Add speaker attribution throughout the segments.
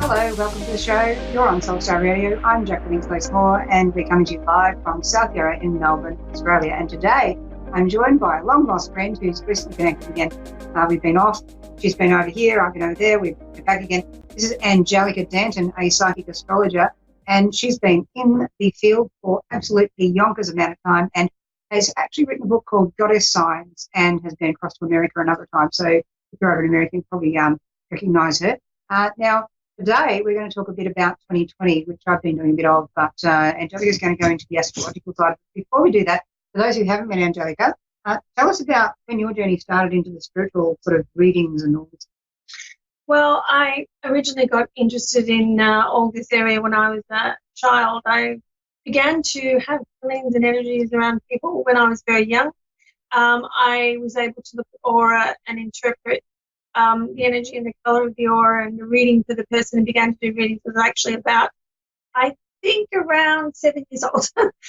Speaker 1: Hello, welcome to the show. You're on Soulstar Radio. I'm Jacquelene Moore, and we're coming to you live from South Yarra in Melbourne, Australia. And today I'm joined by a long-lost friend who's recently connected again. We've been off. She's been over here. I've been over there. We've been back again. This is Angelica Danton, a psychic astrologer, and she's been in the field for absolutely yonkers amount of time and has actually written a book called Goddess Signs and has been across to America another time. So if you're over in America, you probably recognise her. Now, today, we're going to talk a bit about 2020, which I've been doing a bit of, but Angelica is going to go into the astrological side. Before we do that, for those who haven't met Angelica, tell us about when your journey started into the spiritual sort of readings and all this.
Speaker 2: Well, I originally got interested in all this area when I was a child. I began to have feelings and energies around people when I was very young. I was able to look at aura and interpret the energy and the color of the aura and the reading for the person, and began to do readings. Was actually about, I think, around 7 years old.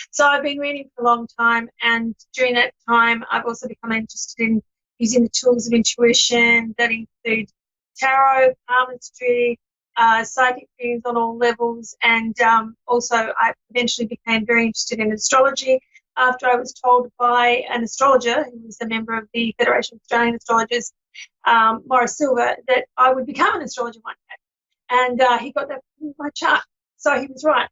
Speaker 2: So I've been reading for a long time, and during that time I've also become interested in using the tools of intuition that include tarot, palmistry, psychic readings on all levels, and also I eventually became very interested in astrology after I was told by an astrologer who was a member of the Federation of Australian Astrologers, Morris Silver, that I would become an astrologer one day. And he got that in my chart. So he was right.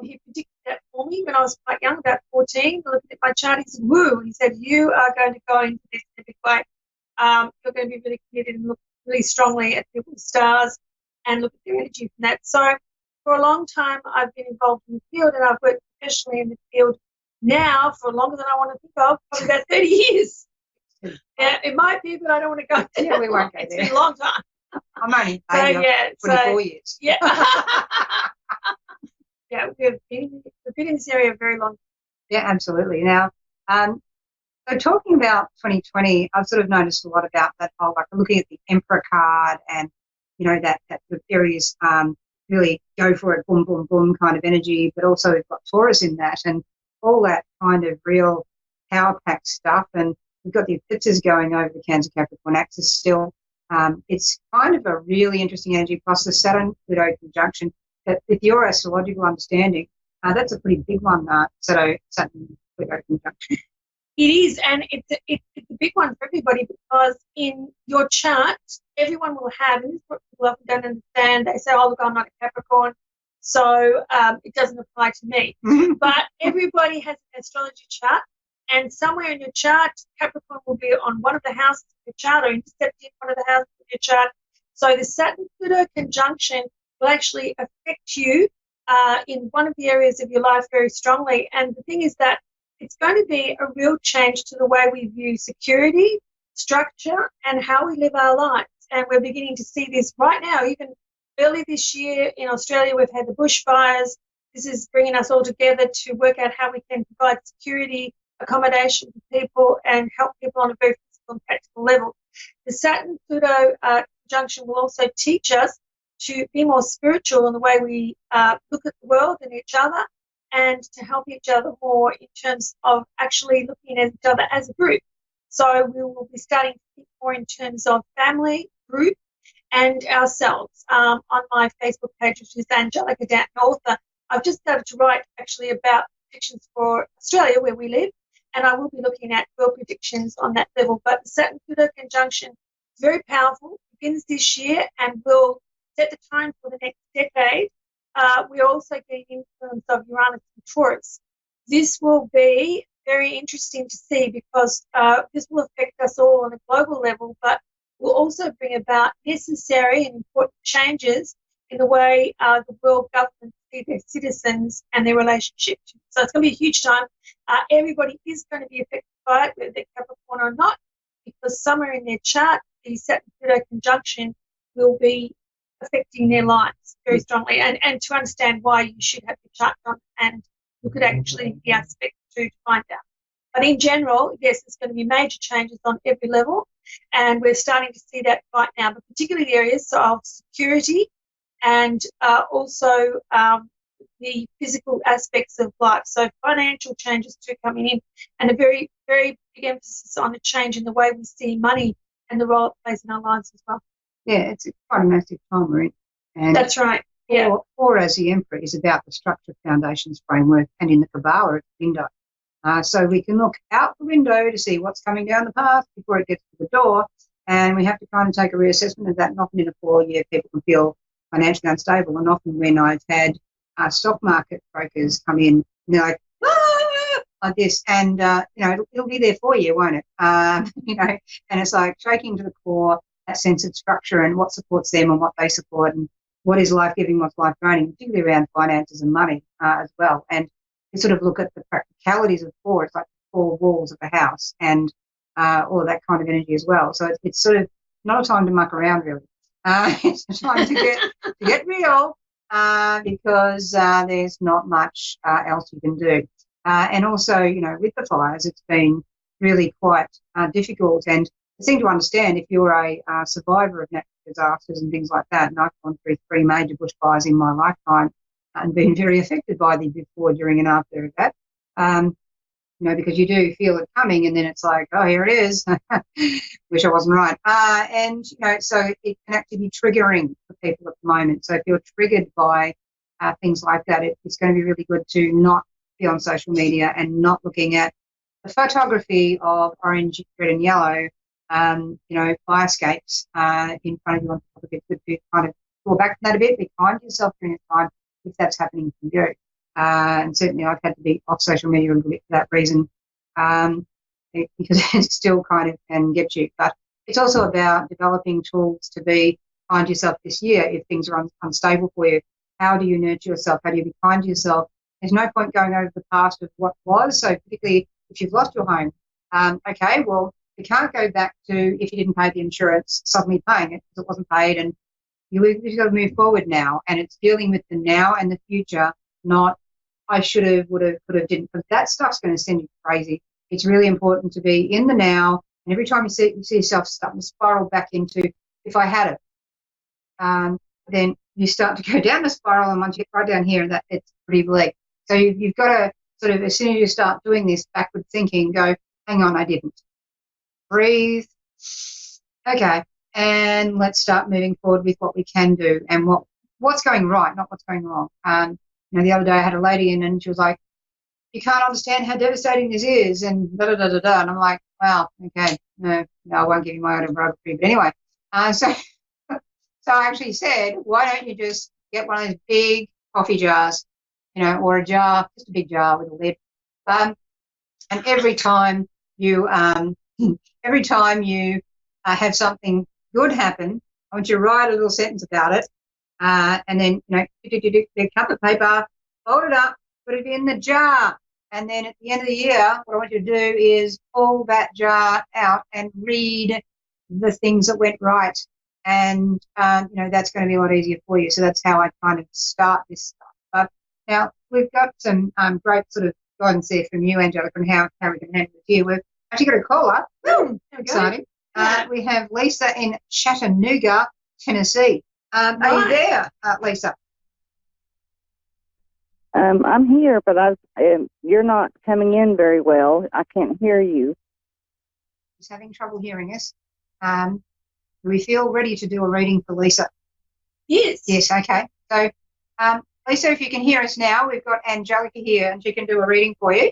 Speaker 2: He predicted that for me when I was quite young, about 14. Looking at my chart, he said, woo. He said, you are going to go into this in a big way. You're going to be really committed and look really strongly at people's stars and look at their energy from that. So for a long time, I've been involved in the field, and I've worked professionally in the field now for longer than I want to think of, probably about 30 years. Yeah, it might be, but I don't want to go there.
Speaker 1: Yeah, we won't go there.
Speaker 2: It's been a long time.
Speaker 1: I'm only 24 years.
Speaker 2: Yeah. Yeah, we've been in this area a very long time.
Speaker 1: Yeah, absolutely. Now, so talking about 2020, I've sort of noticed a lot about that whole, like looking at the Emperor card and, you know, that the Aries really go for it, boom, boom, boom kind of energy, but also we've got Taurus in that and all that kind of real power-packed stuff. And we've got the eclipses going over the Cancer Capricorn axis still. It's kind of a really interesting energy, plus the Saturn-Pluto conjunction. But with your astrological understanding, that's a pretty big one, Saturn-Pluto conjunction.
Speaker 2: It is, and it's a big one for everybody, because in your chart, everyone will have, and this is what people often don't understand, they say, oh, look, I'm not a Capricorn, so it doesn't apply to me. But everybody has an astrology chart, and somewhere in your chart, Capricorn will be on one of the houses of your chart, or intercepting one of the houses of your chart. So the Saturn-Pluto conjunction will actually affect you in one of the areas of your life very strongly. And the thing is that it's going to be a real change to the way we view security, structure, and how we live our lives. And we're beginning to see this right now. Even early this year in Australia, we've had the bushfires. This is bringing us all together to work out how we can provide security, accommodation for people, and help people on a very physical and practical level. The Saturn-Pluto conjunction will also teach us to be more spiritual in the way we look at the world and each other, and to help each other more in terms of actually looking at each other as a group. So we will be starting to think more in terms of family, group, and ourselves. On my Facebook page, which is Angelica Danton Author, I've just started to write actually about predictions for Australia, where we live, and I will be looking at world predictions on that level. But the Saturn-Pluto conjunction is very powerful, begins this year, and will set the tone for the next decade. We're also getting influence of Uranus and Taurus. This will be very interesting to see, because this will affect us all on a global level, but will also bring about necessary and important changes in the way the world governments see their citizens and their relationships. So it's going to be a huge time. Everybody is going to be affected by it, whether they're Capricorn or not, because somewhere in their chart, the Saturn-Pluto conjunction will be affecting their lives very strongly, and to understand why you should have your chart done and look at actually the aspect to find out. But in general, yes, there's going to be major changes on every level, and we're starting to see that right now, but particularly the areas of security and also the physical aspects of life. So financial changes too coming in, and a very, very big emphasis on a change in the way we see money and the role it plays in our lives as well.
Speaker 1: Yeah, it's quite a massive time we're in. And
Speaker 2: that's right. Yeah.
Speaker 1: Four as the Emperor is about the structure, foundations, framework, and in the Kabbalah, it's window. So we can look out the window to see what's coming down the path before it gets to the door, and we have to kind of take a reassessment of that. And often in a 4-year, people can feel financially unstable. And often when I've had stock market brokers come in, and they're like, like this, and it'll be there for you, won't it? And it's like shaking to the core, that sense of structure and what supports them and what they support, and what is life-giving, what's life-draining, particularly around finances and money as well. And you sort of look at the practicalities of 4. It's like the 4 walls of a house, and all of that kind of energy as well. So it's sort of not a time to muck around, really. It's a time to get real, because there's not much else you can do. And also, with the fires, it's been really quite difficult. And I seem to understand if you're a survivor of natural disasters and things like that, and I've gone through 3 major bushfires in my lifetime and been very affected by the before, during and after of that, because you do feel it coming, and then it's like, oh, here it is. Wish I wasn't right. So it can actually be triggering for people at the moment. So if you're triggered by things like that, it's going to be really good to not be on social media and not looking at the photography of orange, red and yellow, fire escapes in front of you on top of it. Good to kind of pull back from that a bit, be kind to yourself during this time if that's happening to you. And certainly I've had to be off social media a little bit for that reason, because it still kind of can get you. But it's also about developing tools to be kind to yourself this year if things are unstable for you. How do you nurture yourself? How do you be kind to yourself? There's no point going over the past of what was. So particularly if you've lost your home, okay, well, you can't go back to if you didn't pay the insurance, suddenly paying it because it wasn't paid, and you've got to move forward now. And it's dealing with the now and the future, not I should have, would have, could have, didn't, because that stuff's going to send you crazy. It's really important to be in the now, and every time you see yourself starting to spiral back into if I had it, then you start to go down the spiral, and once you get right down here, that it's pretty bleak. So you've got to sort of, as soon as you start doing this backward thinking, go, hang on, I didn't. Breathe. Okay. And let's start moving forward with what we can do and what's going right, not what's going wrong. The other day I had a lady in and she was like, you can't understand how devastating this is, and da-da-da-da-da. And I'm like, well, okay, no, I won't give you my autobiography. But anyway, so I actually said, why don't you just get one of those big coffee jars, or a jar, just a big jar with a lid. And every time you have something good happen, I want you to write a little sentence about it, and then, the cup of paper, fold it up, put it in the jar. And then at the end of the year, what I want you to do is pull that jar out and read the things that went right. And, that's going to be a lot easier for you. So that's how I kind of start this stuff. But now we've got some great sort of guidance there from you, Angelica, on how we can handle it here. We've actually got a caller. Exciting. We have Lisa in Chattanooga, Tennessee. Are you there, Lisa?
Speaker 3: I'm here, but you're not coming in very well. I can't hear you.
Speaker 1: He's having trouble hearing us. Do we feel ready to do a reading for Lisa?
Speaker 2: Yes.
Speaker 1: Yes, okay. So, Lisa, if you can hear us now, we've got Angelica here and she can do a reading for you.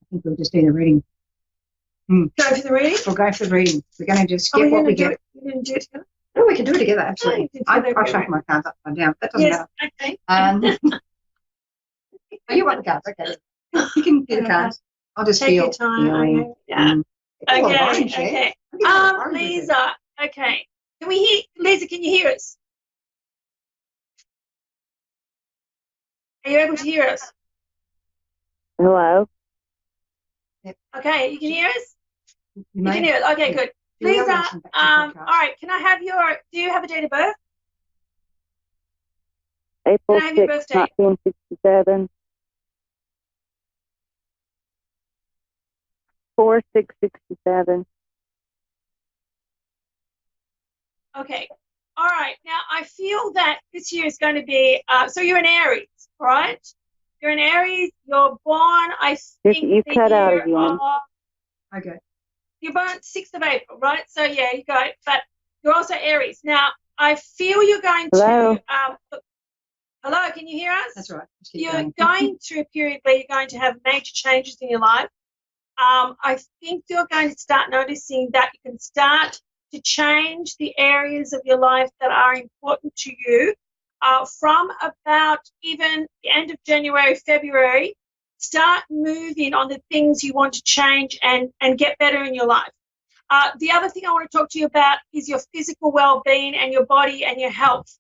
Speaker 1: I think we'll just do the reading.
Speaker 2: Go for the reading?
Speaker 1: We'll go for the reading. We're going to just get what we get.
Speaker 2: You're going to do it together?
Speaker 1: Oh, we can do it together, absolutely. I shuffle my cards upside down. That doesn't matter.
Speaker 2: Okay.
Speaker 1: Oh, you want the cards? Okay. You can do the cards. I'll just
Speaker 2: Take
Speaker 1: feel.
Speaker 2: your time. Okay. Yeah. Okay. Lisa. Okay. Can we hear? Lisa, can you hear us? Are you able to hear us?
Speaker 3: Hello?
Speaker 2: Okay, you can hear us? You can hear us. Okay, good. Lisa, all right, can I have do you have a date of birth?
Speaker 3: April
Speaker 2: Can I have your
Speaker 3: 6th,
Speaker 2: birthday?
Speaker 3: 1967. 4/6/67.
Speaker 2: Okay. All right. Now, I feel that this year is going to be, so you're an Aries, right? You're an Aries. You're born, I think,
Speaker 3: You cut out again.
Speaker 1: Okay.
Speaker 2: You're born 6th of April, right? So, yeah, you go. But you're also Aries. Now, I feel you're going
Speaker 3: Hello?
Speaker 2: to hello, can you hear us?
Speaker 1: That's right.
Speaker 2: You're going through a period where you're going to have major changes in your life. I think you're going to start noticing that you can start to change the areas of your life that are important to you from about even the end of January, February. Start moving on the things you want to change and get better in your life. The other thing I want to talk to you about is your physical well-being and your body and your health.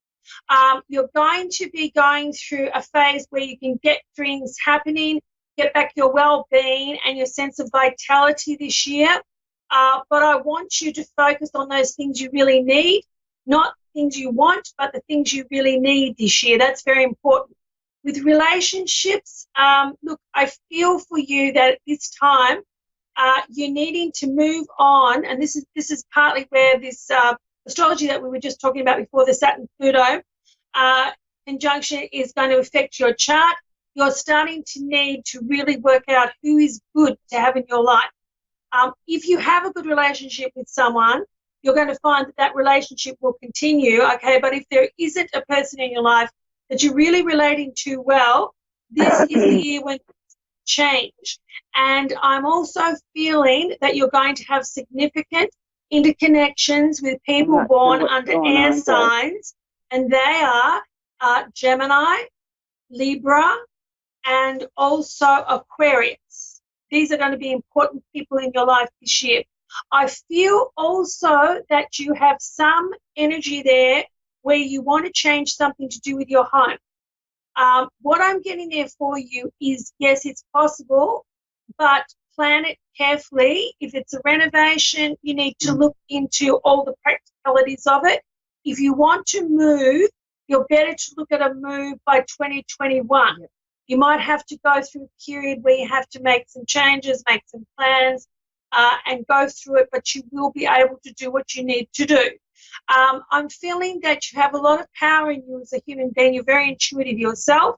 Speaker 2: You're going to be going through a phase where you can get things happening, get back your well-being and your sense of vitality this year. But I want you to focus on those things you really need, not things you want, but the things you really need this year. That's very important. With relationships, look, I feel for you that at this time you're needing to move on, and this is partly where this astrology that we were just talking about before, the Saturn-Pluto conjunction, is going to affect your chart. You're starting to need to really work out who is good to have in your life. If you have a good relationship with someone, you're going to find that that relationship will continue, okay? But if there isn't a person in your life that you're really relating to well, this is the year when things change. And I'm also feeling that you're going to have significant interconnections with people born under air signs, and they are Gemini, Libra, and also Aquarius. These are going to be important people in your life this year. I feel also that you have some energy there where you want to change something to do with your home. What I'm getting there for you is, yes, it's possible, but plan it carefully. If it's a renovation, you need to look into all the practicalities of it. If you want to move, you're better to look at a move by 2021. Yep. You might have to go through a period where you have to make some changes, make some plans, and go through it, but you will be able to do what you need to do. I'm feeling that you have a lot of power in you as a human being. You're very intuitive yourself.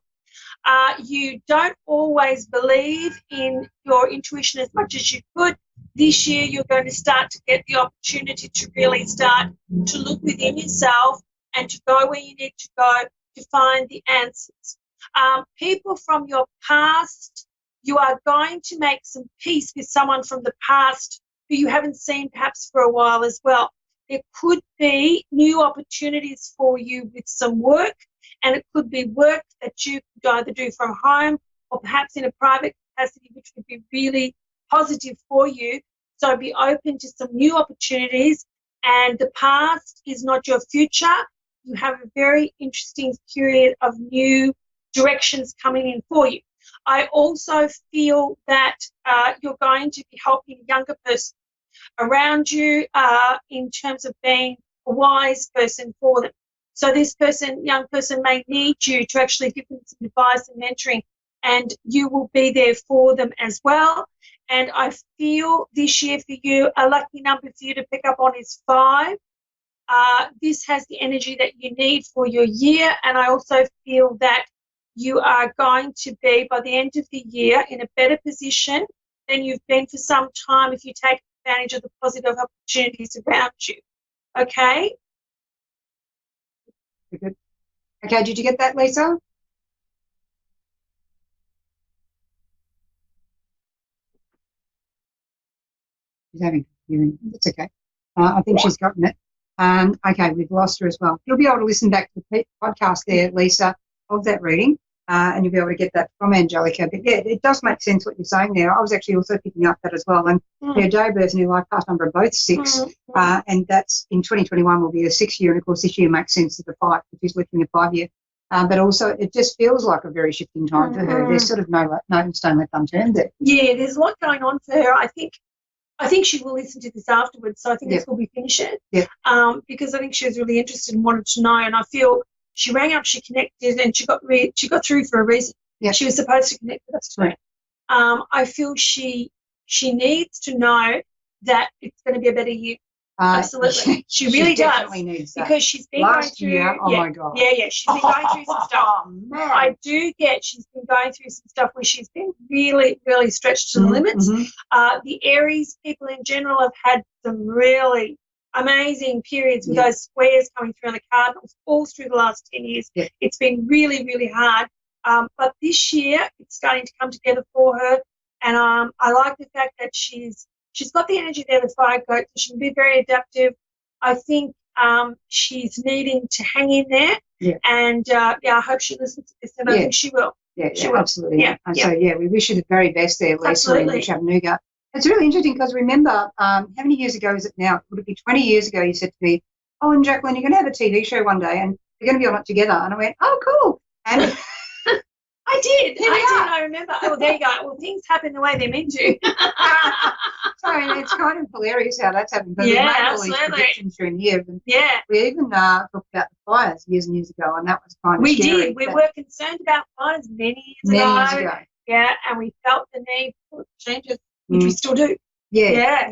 Speaker 2: You don't always believe in your intuition as much as you could. This year, you're going to start to get the opportunity to really start to look within yourself and to go where you need to go to find the answers. People from your past, you are going to make some peace with someone from the past who you haven't seen perhaps for a while as well. There could be new opportunities for you with some work, and it could be work that you could either do from home or perhaps in a private capacity, which would be really positive for you. So be open to some new opportunities, and the past is not your future. You have a very interesting period of new directions coming in for you. I also feel that you're going to be helping a younger person around you in terms of being a wise person for them. So this person, young person, may need you to actually give them some advice and mentoring, and you will be there for them as well. And I feel this year for you, a lucky number for you to pick up on is 5. This has the energy that you need for your year, and I also feel that you are going to be, by the end of the year, in a better position than you've been for some time if you take advantage of the positive opportunities around you. Okay?
Speaker 1: Good. Okay, did you get that, Lisa? She's having hearing. That's okay. I think she's gotten it. Okay, we've lost her as well. You'll be able to listen back to the podcast there, Lisa, of that reading, and you'll be able to get that from Angelica. But yeah, it does make sense what you're saying there. I was actually also picking up that as well. And her day of birth and her life path number are both 6, and that's in 2021 will be a 6 year, and of course this year makes sense of the 5, which is literally a 5 year. But also it just feels like a very shifting time for her. There's sort of no stone left unturned there.
Speaker 2: Yeah, there's a lot going on for her. I think she will listen to this afterwards, so I think this will be finish it. Yeah. Because I think she was really interested and wanted to know, and I feel she rang up, she connected, and she got through for a reason. Yeah. She was supposed to connect with us tonight. I feel she needs to know that it's going to be a better year. Absolutely. She really
Speaker 1: definitely
Speaker 2: does.
Speaker 1: needs that.
Speaker 2: Because she's been
Speaker 1: Last
Speaker 2: going
Speaker 1: year,
Speaker 2: through.
Speaker 1: oh my God.
Speaker 2: Yeah. She's been going through some stuff.
Speaker 1: Oh, man.
Speaker 2: I do get she's been going through some stuff where she's been really, really stretched to the limits. The Aries people in general have had some really amazing periods with those squares coming through on the cardinals all through the last 10 years.
Speaker 1: Yeah.
Speaker 2: It's been really, really hard. But this year it's starting to come together for her. And I like the fact that she's got the energy there with fire goat, so she can be very adaptive. I think she's needing to hang in there.
Speaker 1: Yeah.
Speaker 2: And, I hope she listens to this, and I think she will.
Speaker 1: Yeah,
Speaker 2: she will.
Speaker 1: Absolutely.
Speaker 2: Yeah.
Speaker 1: And so, we wish you the very best there, Lisa,
Speaker 2: Absolutely.
Speaker 1: in Chattanooga. It's really interesting because remember, how many years ago is it now? Would it be 20 years ago you said to me, oh, and Jacqueline, you're going to have a TV show one day and you're going to be on it together. And I went, oh, cool. And
Speaker 2: I did. I remember. Oh, there you go. Well, things happen the way they're meant to.
Speaker 1: So it's kind of hilarious how that's happened. Because we made all these predictions during the year. And we even talked about the fires years and years ago, and that was kind of
Speaker 2: scary.
Speaker 1: We
Speaker 2: did. We were concerned about fires many years ago. Yeah, and we felt the need for changes, which we still do.
Speaker 1: Yeah.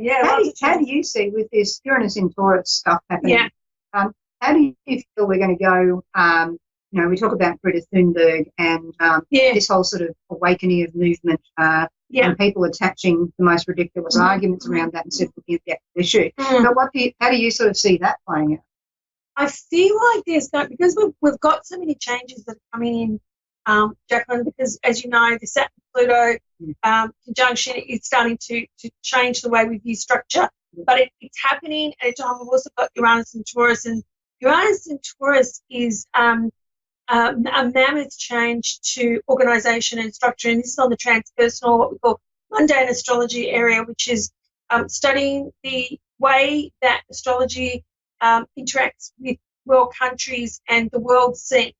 Speaker 1: How do you see with this Uranus in Taurus stuff happening?
Speaker 2: Yeah.
Speaker 1: How do you feel we're going to go? We talk about Greta Thunberg and this whole sort of awakening of movement and people attaching the most ridiculous arguments around that instead of looking at the actual issue. But how do you sort of see that playing out?
Speaker 2: I feel like there's no, because we've got so many changes that are coming in, Jacqueline, because as you know, the Saturn-Pluto conjunction is starting to change the way we view structure, but it's happening at a time. We've also got Uranus and Taurus, and Uranus and Taurus is a mammoth change to organisation and structure, and this is on the transpersonal, what we call mundane astrology area, which is studying the way that astrology interacts with world countries and the world scene.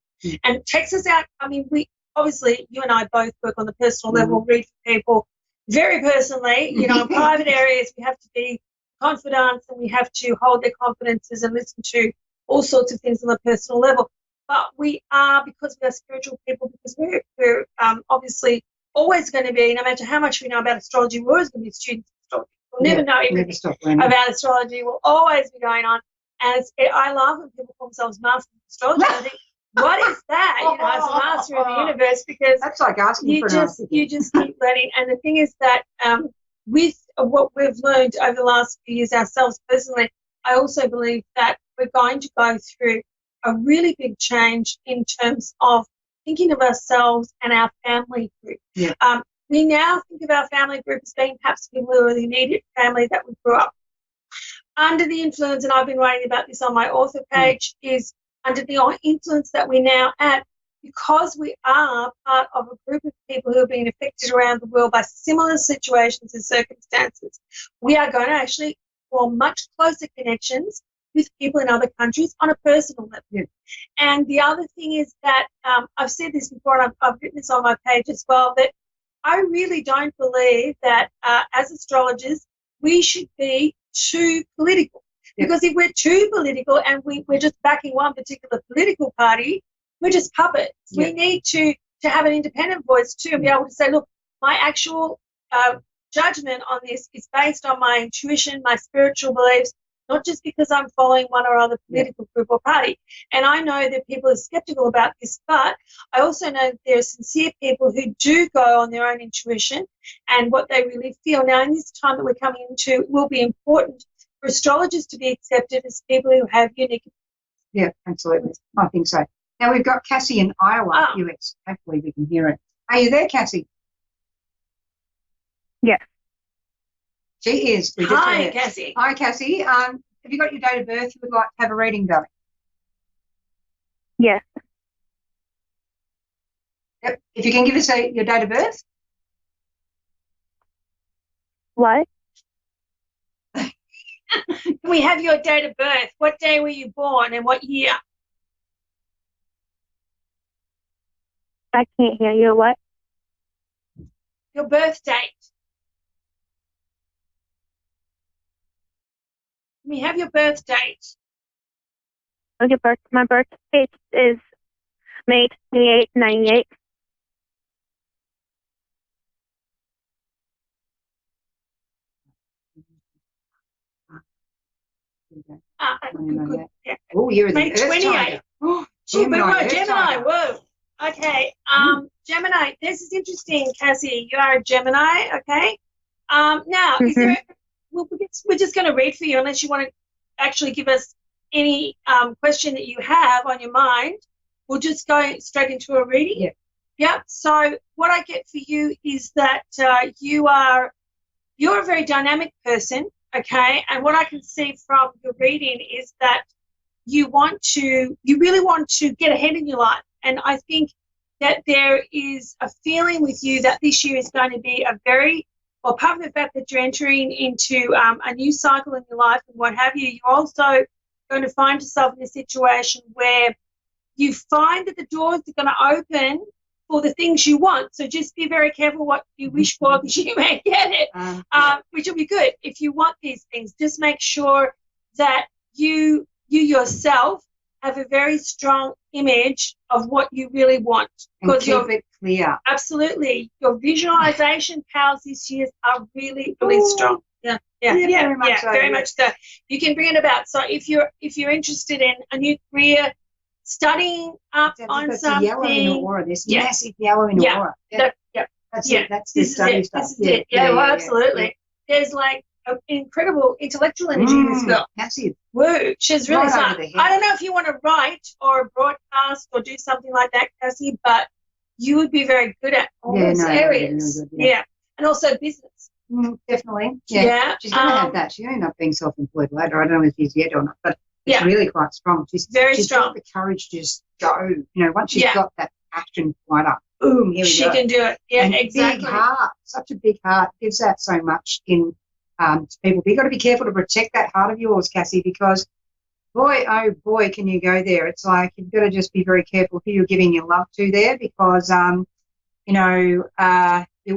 Speaker 2: And it takes us out. I mean, obviously, you and I both work on the personal level, read for people very personally. In private areas, we have to be confidant and we have to hold their confidences and listen to all sorts of things on the personal level. But we are, because we are spiritual people, because we're obviously always going to be, no matter how much we know about astrology, we're always going to be students of astrology. We'll never know everything about astrology. We'll always be going on. And I laugh when people call themselves masters of astrology. I think, what is that? As a master of the universe, because
Speaker 1: that's like asking
Speaker 2: you just keep learning. And the thing is that with what we've learned over the last few years ourselves personally, I also believe that we're going to go through a really big change in terms of thinking of ourselves and our family group.
Speaker 1: Yeah.
Speaker 2: We now think of our family group as being perhaps people who are the immediate family that we grew up under the influence, and I've been writing about this on my author page, is under the influence that we now at, because we are part of a group of people who are being affected around the world by similar situations and circumstances. We are going to actually form much closer connections with people in other countries on a personal level.
Speaker 1: Yeah.
Speaker 2: And the other thing is that I've said this before, and I've written this on my page as well, that I really don't believe that as astrologers we should be too political. Yeah. Because if we're too political and we're just backing one particular political party, we're just puppets. Yeah. We need to have an independent voice too and be able to say, look, my actual judgment on this is based on my intuition, my spiritual beliefs, not just because I'm following one or other political group or party. And I know that people are skeptical about this, but I also know that there are sincere people who do go on their own intuition and what they really feel. Now, in this time that we're coming into, it will be important for astrologers to be accepted as people who have unique.
Speaker 1: Yeah, absolutely. I think so. Now, we've got Cassie in Iowa, US. Hopefully we can hear it. Are you there, Cassie?
Speaker 3: Yes.
Speaker 1: She is.
Speaker 2: Hi, Cassie.
Speaker 1: Hi, Cassie. Have you got your date of birth you would like to have a reading going?
Speaker 3: Yes.
Speaker 1: Yep. If you can give us your date of birth.
Speaker 3: What?
Speaker 2: Can we have your date of birth? What day were you born and what year?
Speaker 3: I can't hear you. What?
Speaker 2: Your birth date. Can we have your birth date?
Speaker 3: Okay, my birth date is May 28, 98.
Speaker 1: Okay.
Speaker 2: Good. Yeah.
Speaker 1: Oh, you're the
Speaker 2: May
Speaker 1: Earth
Speaker 2: 28th.
Speaker 1: Tiger. Oh,
Speaker 2: Gemini. Whoa. Okay. Gemini. This is interesting, Cassie. You are a Gemini. Okay. Now, is there? We're just going to read for you, unless you want to actually give us any question that you have on your mind. We'll just go straight into a reading.
Speaker 1: Yeah.
Speaker 2: Yeah. So what I get for you is that you're a very dynamic person. Okay. And what I can see from your reading is that you really want to get ahead in your life. And I think that there is a feeling with you that this year is going to be apart from the fact that you're entering into a new cycle in your life and what have you, you're also going to find yourself in a situation where you find that the doors are going to open for the things you want. So just be very careful what you wish for, because you may get it, which will be good. If you want these things, just make sure that you yourself have a very strong image of what you really want.
Speaker 1: And keep it clear.
Speaker 2: Absolutely. Your visualization powers this year are really, really strong. Yeah, very much so. You can bring it about. So if you're interested in a new career, studying up on something.
Speaker 1: Yellow in your aura. There's massive yellow in your aura. That's it. That's the study stuff.
Speaker 2: This is it. Absolutely. Yeah. There's like an incredible intellectual energy in this girl.
Speaker 1: Massive.
Speaker 2: Woo. She's really smart.
Speaker 1: I
Speaker 2: don't know if you want to write or broadcast or do something like that, Cassie, but you would be very good at all those areas. Really good, and also business.
Speaker 1: Definitely. Yeah. She's going to have that. She'll end up being self-employed later. I don't know if she's yet or not, but it's really quite strong. She's got the courage to just go. Once she's got that action quite up, boom, here we go.
Speaker 2: She can do it. Yeah,
Speaker 1: and
Speaker 2: exactly.
Speaker 1: Big heart, such a big heart, gives that so much in to people. But you've got to be careful to protect that heart of yours, Cassie, because boy, oh boy, can you go there. It's like you've got to just be very careful who you're giving your love to there, because,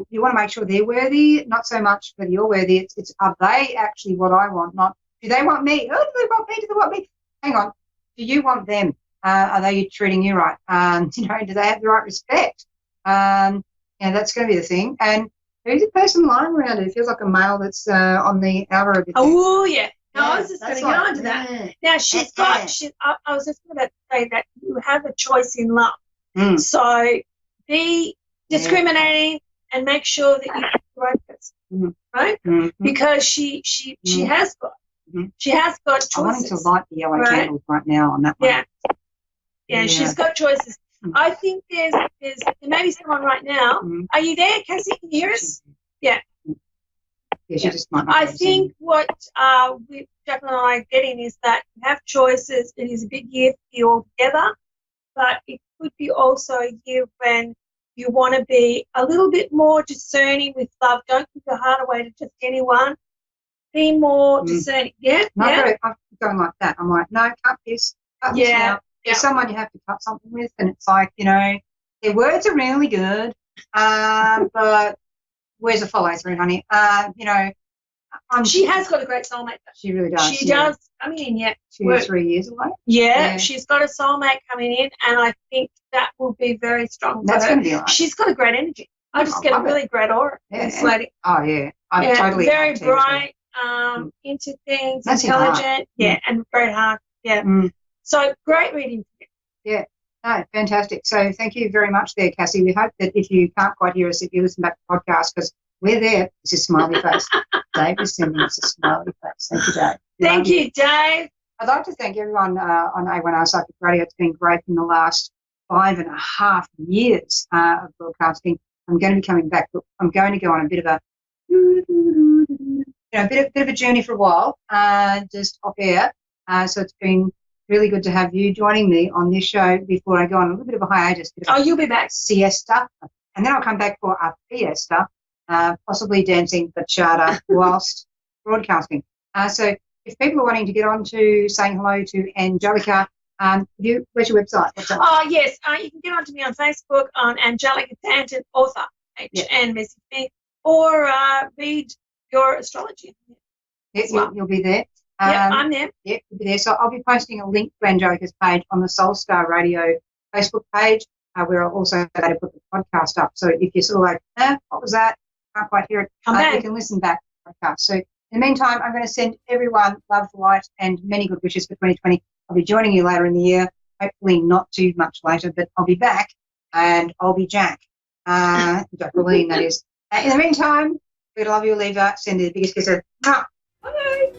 Speaker 1: you want to make sure they're worthy, not so much that you're worthy. It's are they actually what I want, not do they want me? Oh, do they want me? Do they want me? Hang on. Do you want them? Are they treating you right? Do they have the right respect? That's going to be the thing. And who's the person lying around it? It feels like a male that's on the outer of the thing.
Speaker 2: Oh, yeah. No, I was just going to get on to that. Now, I was just going to say that you have a choice in love. So be discriminating and make sure that you pick the right person, right? Because she has got. She has got choices.
Speaker 1: I want to light the yellow candles right now on that one.
Speaker 2: Yeah, she's got choices. I think there may be someone right now. Are you there, Cassie? Can you hear us? Yeah.
Speaker 1: Yeah, she just might not.
Speaker 2: I think what Jacqueline and I are getting is that you have choices. It is a big year for you all together, but it could be also a year when you want to be a little bit more discerning with love. Don't give your heart away to just anyone. Be more discerning. Yeah.
Speaker 1: I'm going like that. I'm like, no, cut this. Cut this now. There's someone you have to cut something with, and it's like, their words are really good, but where's the follow through, honey?
Speaker 2: She has got a great soulmate.
Speaker 1: She really does.
Speaker 2: She does. I mean,
Speaker 1: 2 or 3 years away.
Speaker 2: Yeah, she's got a soulmate coming in, and I think that will be very strong.
Speaker 1: That's going to be right.
Speaker 2: She's got a great energy. I just get a really great aura.
Speaker 1: Yeah.
Speaker 2: This lady.
Speaker 1: Oh yeah, I'm totally
Speaker 2: very bright. Into things, intelligent, and very hard. Yeah. So great reading.
Speaker 1: Yeah. No, fantastic. So thank you very much there, Cassie. We hope that if you can't quite hear us, if you listen back to the podcast, because we're there. It's a smiley face. Dave is sending us a smiley face. Thank you, Dave.
Speaker 2: Thank you, Dave.
Speaker 1: I'd like to thank everyone on A1R Psychic Radio. It's been great in the last 5.5 years of broadcasting. I'm going to be coming back, but I'm going to go on a bit of a bit of a journey for a while, just off air. So it's been really good to have you joining me on this show before I go on a little bit of a hiatus.
Speaker 2: You'll be back.
Speaker 1: Siesta. And then I'll come back for a fiesta, possibly dancing bachata whilst broadcasting. So if people are wanting to get on to saying hello to Angelica, where's your website?
Speaker 2: Yes. You can get on to me on Facebook on Angelica Danton, author, and message me, or read your astrology.
Speaker 1: You'll be there.
Speaker 2: I'm there.
Speaker 1: Yeah, you'll be there. So I'll be posting a link to Angelica's page on the Soul Star Radio Facebook page, where I'll also put the podcast up. So if you're sort of like, what was that? Can't quite hear it.
Speaker 2: Come back.
Speaker 1: You can listen back to the podcast. So In the meantime, I'm going to send everyone love, light, and many good wishes for 2020. I'll be joining you later in the year, hopefully not too much later, but I'll be back and I'll be Jack. Jacqueline, that is. In the meantime, we're going to love you, leave her, send you the biggest kiss. Bye.